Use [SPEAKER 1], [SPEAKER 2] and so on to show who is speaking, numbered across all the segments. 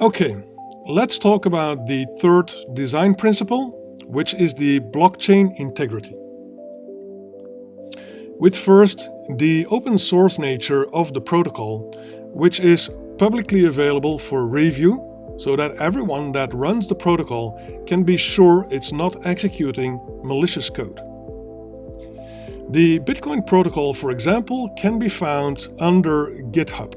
[SPEAKER 1] Okay, let's talk about the third design principle, which is the blockchain integrity. With first, the open source nature of the protocol, which is publicly available for review, so that everyone that runs the protocol can be sure it's not executing malicious code. The Bitcoin protocol, for example, can be found under GitHub.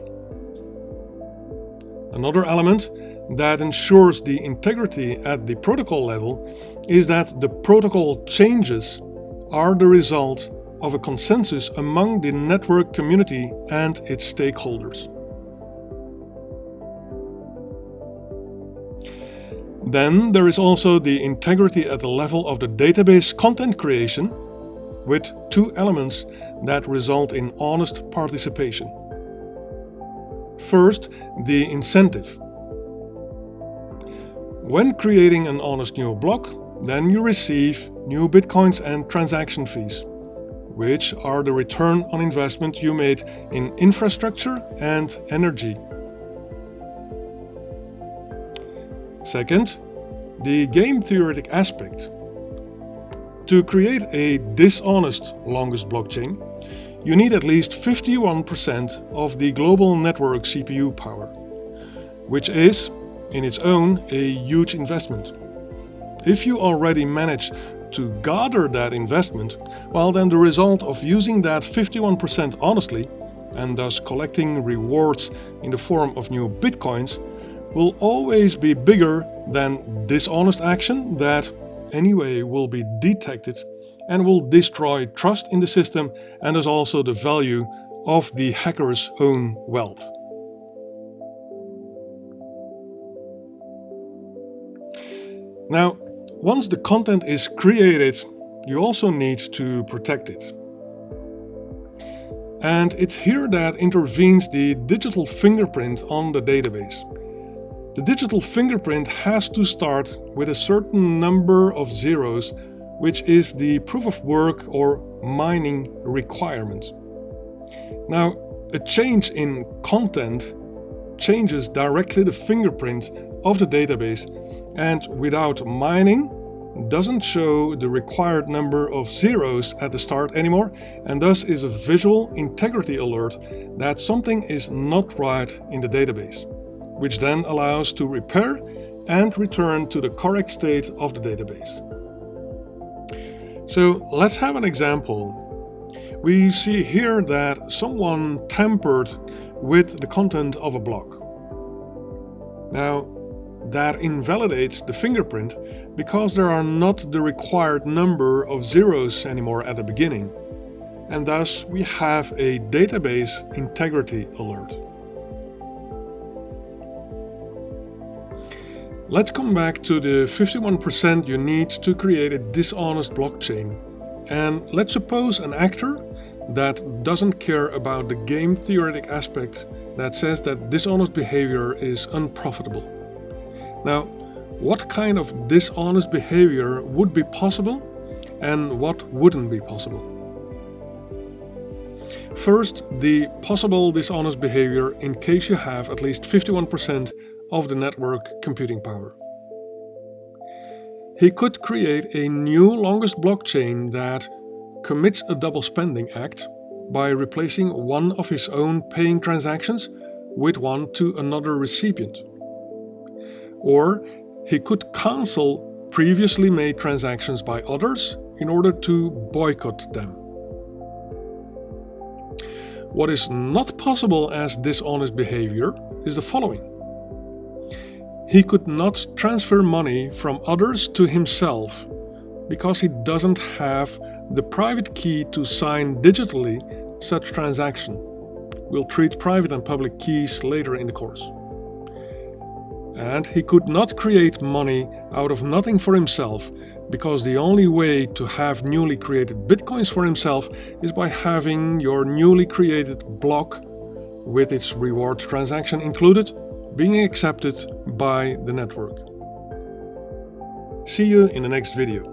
[SPEAKER 1] Another element that ensures the integrity at the protocol level is that the protocol changes are the result of a consensus among the network community and its stakeholders. Then there is also the integrity at the level of the database content creation, with two elements that result in honest participation. First, the incentive. When creating an honest new block, then you receive new bitcoins and transaction fees, which are the return on investment you made in infrastructure and energy. Second, the game theoretic aspect. To create a dishonest longest blockchain, you need at least 51% of the global network CPU power, which is, in its own, a huge investment. If you already manage to gather that investment, well, then the result of using that 51% honestly, and thus collecting rewards in the form of new bitcoins, will always be bigger than dishonest action that anyway will be detected and will destroy trust in the system and thus also the value of the hacker's own wealth. Now, once the content is created, you also need to protect it. And it's here that intervenes the digital fingerprint on the database. The digital fingerprint has to start with a certain number of zeros, which is the proof of work or mining requirement. Now, a change in content changes directly the fingerprint of the database, and without mining doesn't show the required number of zeros at the start anymore, and thus is a visual integrity alert that something is not right in the database, which then allows to repair and return to the correct state of the database. So let's have an example. We see here that someone tampered with the content of a block. Now, that invalidates the fingerprint because there are not the required number of zeros anymore at the beginning, and thus we have a database integrity alert. Let's come back to the 51% you need to create a dishonest blockchain. And let's suppose an actor that doesn't care about the game theoretic aspect that says that dishonest behavior is unprofitable. Now, what kind of dishonest behavior would be possible and what wouldn't be possible? First, the possible dishonest behavior in case you have at least 51% of the network computing power. He could create a new longest blockchain that commits a double spending act by replacing one of his own paying transactions with one to another recipient. Or he could cancel previously made transactions by others in order to boycott them. What is not possible as dishonest behavior is the following. He could not transfer money from others to himself because he doesn't have the private key to sign digitally such transaction. We'll treat private and public keys later in the course. And he could not create money out of nothing for himself because the only way to have newly created bitcoins for himself is by having your newly created block with its reward transaction included being accepted by the network. See you in the next video.